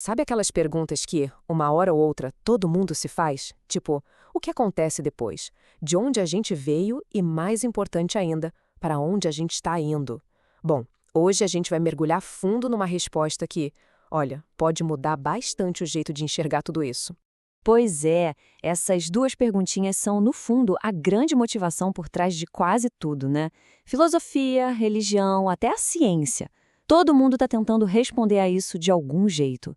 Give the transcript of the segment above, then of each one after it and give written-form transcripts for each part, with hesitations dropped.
Sabe aquelas perguntas que, uma hora ou outra, todo mundo se faz? Tipo, o que acontece depois? De onde a gente veio e, mais importante ainda, para onde a gente está indo? Bom, hoje a gente vai mergulhar fundo numa resposta que, olha, pode mudar bastante o jeito de enxergar tudo isso. Pois é, essas duas perguntinhas são, no fundo, a grande motivação por trás de quase tudo, né? Filosofia, religião, até a ciência. Todo mundo está tentando responder a isso de algum jeito.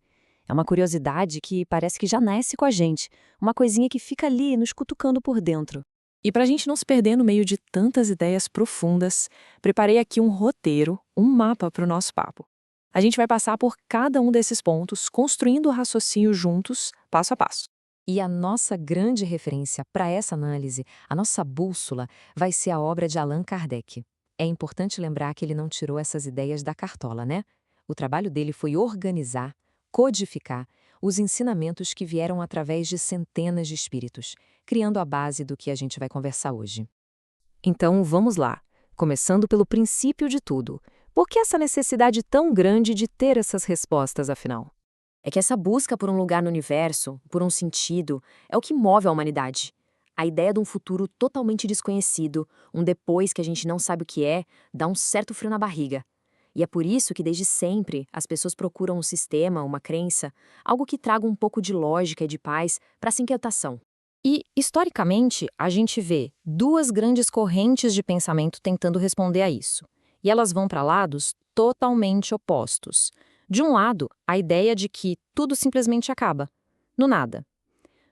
É uma curiosidade que parece que já nasce com a gente, uma coisinha que fica ali nos cutucando por dentro. E para a gente não se perder no meio de tantas ideias profundas, preparei aqui um roteiro, um mapa para o nosso papo. A gente vai passar por cada um desses pontos, construindo o raciocínio juntos, passo a passo. E a nossa grande referência para essa análise, a nossa bússola, vai ser a obra de Allan Kardec. É importante lembrar que ele não tirou essas ideias da cartola, né? O trabalho dele foi organizar, codificar os ensinamentos que vieram através de centenas de espíritos, criando a base do que a gente vai conversar hoje. Então, vamos lá. Começando pelo princípio de tudo. Por que essa necessidade tão grande de ter essas respostas, afinal? É que essa busca por um lugar no universo, por um sentido, é o que move a humanidade. A ideia de um futuro totalmente desconhecido, um depois que a gente não sabe o que é, dá um certo frio na barriga. E é por isso que, desde sempre, as pessoas procuram um sistema, uma crença, algo que traga um pouco de lógica e de paz para essa inquietação. E, historicamente, a gente vê duas grandes correntes de pensamento tentando responder a isso. E elas vão para lados totalmente opostos. De um lado, a ideia de que tudo simplesmente acaba, no nada.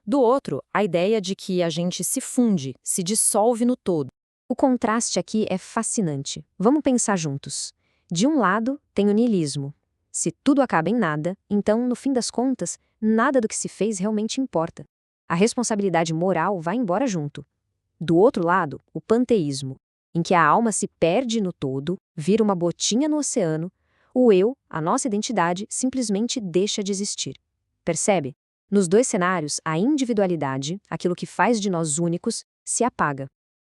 Do outro, a ideia de que a gente se funde, se dissolve no todo. O contraste aqui é fascinante. Vamos pensar juntos. De um lado, tem o niilismo. Se tudo acaba em nada, então, no fim das contas, nada do que se fez realmente importa. A responsabilidade moral vai embora junto. Do outro lado, o panteísmo, em que a alma se perde no todo, vira uma gotinha no oceano, o eu, a nossa identidade, simplesmente deixa de existir. Percebe? Nos dois cenários, a individualidade, aquilo que faz de nós únicos, se apaga.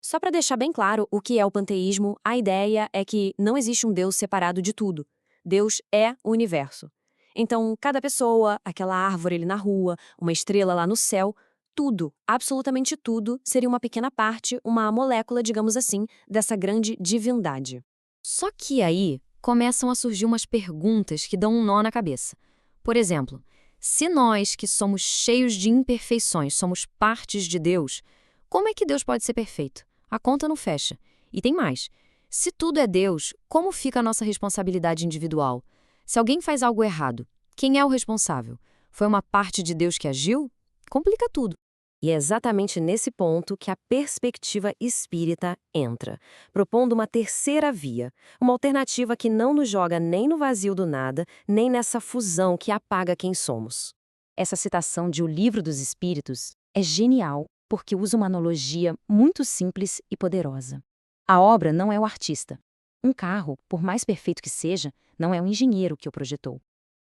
Só para deixar bem claro o que é o panteísmo, a ideia é que não existe um Deus separado de tudo. Deus é o universo. Então, cada pessoa, aquela árvore ali na rua, uma estrela lá no céu, tudo, absolutamente tudo, seria uma pequena parte, uma molécula, digamos assim, dessa grande divindade. Só que aí começam a surgir umas perguntas que dão um nó na cabeça. Por exemplo, se nós, que somos cheios de imperfeições, somos partes de Deus, como é que Deus pode ser perfeito? A conta não fecha. E tem mais. Se tudo é Deus, como fica a nossa responsabilidade individual? Se alguém faz algo errado, quem é o responsável? Foi uma parte de Deus que agiu? Complica tudo. E é exatamente nesse ponto que a perspectiva espírita entra, propondo uma terceira via, uma alternativa que não nos joga nem no vazio do nada, nem nessa fusão que apaga quem somos. Essa citação de O Livro dos Espíritos é genial porque usa uma analogia muito simples e poderosa. A obra não é o artista. Um carro, por mais perfeito que seja, não é o engenheiro que o projetou.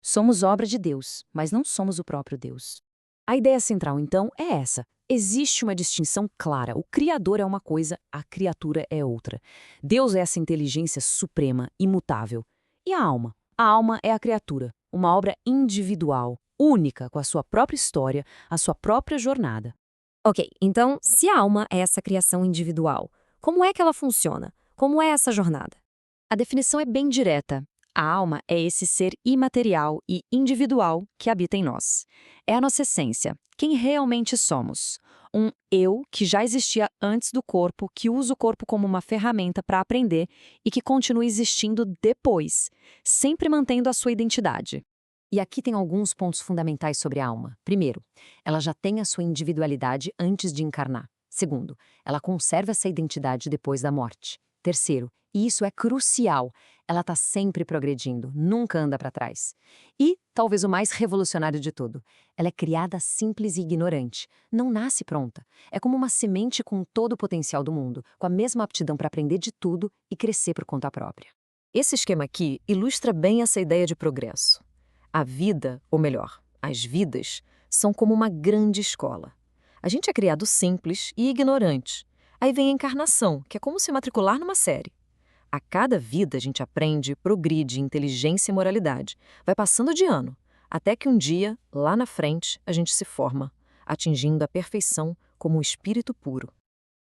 Somos obra de Deus, mas não somos o próprio Deus. A ideia central, então, é essa. Existe uma distinção clara. O Criador é uma coisa, a criatura é outra. Deus é essa inteligência suprema, imutável. E a alma? A alma é a criatura, uma obra individual, única, com a sua própria história, a sua própria jornada. Ok, então, se a alma é essa criação individual, como é que ela funciona? Como é essa jornada? A definição é bem direta. A alma é esse ser imaterial e individual que habita em nós. É a nossa essência, quem realmente somos. Um eu que já existia antes do corpo, que usa o corpo como uma ferramenta para aprender e que continua existindo depois, sempre mantendo a sua identidade. E aqui tem alguns pontos fundamentais sobre a alma. Primeiro, ela já tem a sua individualidade antes de encarnar. Segundo, ela conserva essa identidade depois da morte. Terceiro, e isso é crucial, ela está sempre progredindo, nunca anda para trás. E, talvez o mais revolucionário de tudo, ela é criada simples e ignorante, não nasce pronta. É como uma semente com todo o potencial do mundo, com a mesma aptidão para aprender de tudo e crescer por conta própria. Esse esquema aqui ilustra bem essa ideia de progresso. A vida, ou melhor, as vidas, são como uma grande escola. A gente é criado simples e ignorante. Aí vem a encarnação, que é como se matricular numa série. A cada vida a gente aprende, progride em inteligência e moralidade. Vai passando de ano. até que um dia, lá na frente, a gente se forma, atingindo a perfeição como um espírito puro.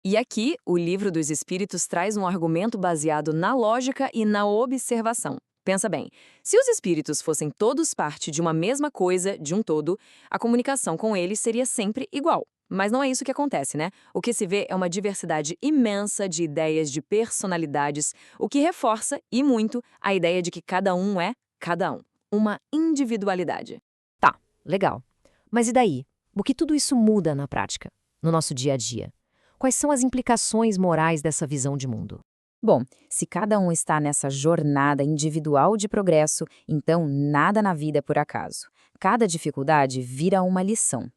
E aqui, o Livro dos Espíritos traz um argumento baseado na lógica e na observação. Pensa bem, se os espíritos fossem todos parte de uma mesma coisa, de um todo, a comunicação com eles seria sempre igual. Mas não é isso que acontece, né? O que se vê é uma diversidade imensa de ideias, de personalidades, o que reforça, e muito, a ideia de que cada um é cada um. Uma individualidade. Tá, legal. Mas e daí? O que tudo isso muda na prática, no nosso dia a dia? Quais são as implicações morais dessa visão de mundo? Bom, se cada um está nessa jornada individual de progresso, então nada na vida é por acaso. Cada dificuldade vira uma lição.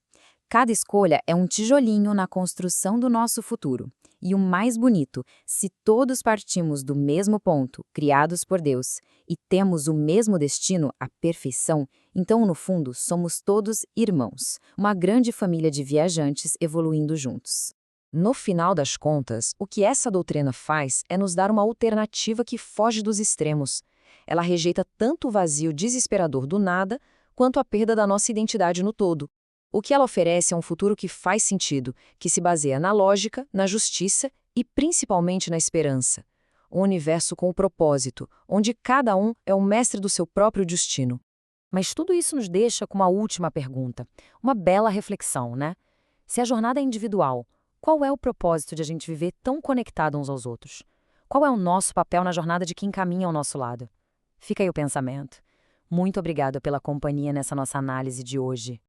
Cada escolha é um tijolinho na construção do nosso futuro. E o mais bonito, se todos partimos do mesmo ponto, criados por Deus, e temos o mesmo destino, a perfeição, então, no fundo, somos todos irmãos, uma grande família de viajantes evoluindo juntos. No final das contas, o que essa doutrina faz é nos dar uma alternativa que foge dos extremos. Ela rejeita tanto o vazio desesperador do nada, quanto a perda da nossa identidade no todo. O que ela oferece é um futuro que faz sentido, que se baseia na lógica, na justiça e principalmente na esperança. Um universo com propósito, onde cada um é o mestre do seu próprio destino. Mas tudo isso nos deixa com uma última pergunta, uma bela reflexão, né? Se a jornada é individual, qual é o propósito de a gente viver tão conectado uns aos outros? Qual é o nosso papel na jornada de quem caminha ao nosso lado? Fica aí o pensamento. Muito obrigada pela companhia nessa nossa análise de hoje.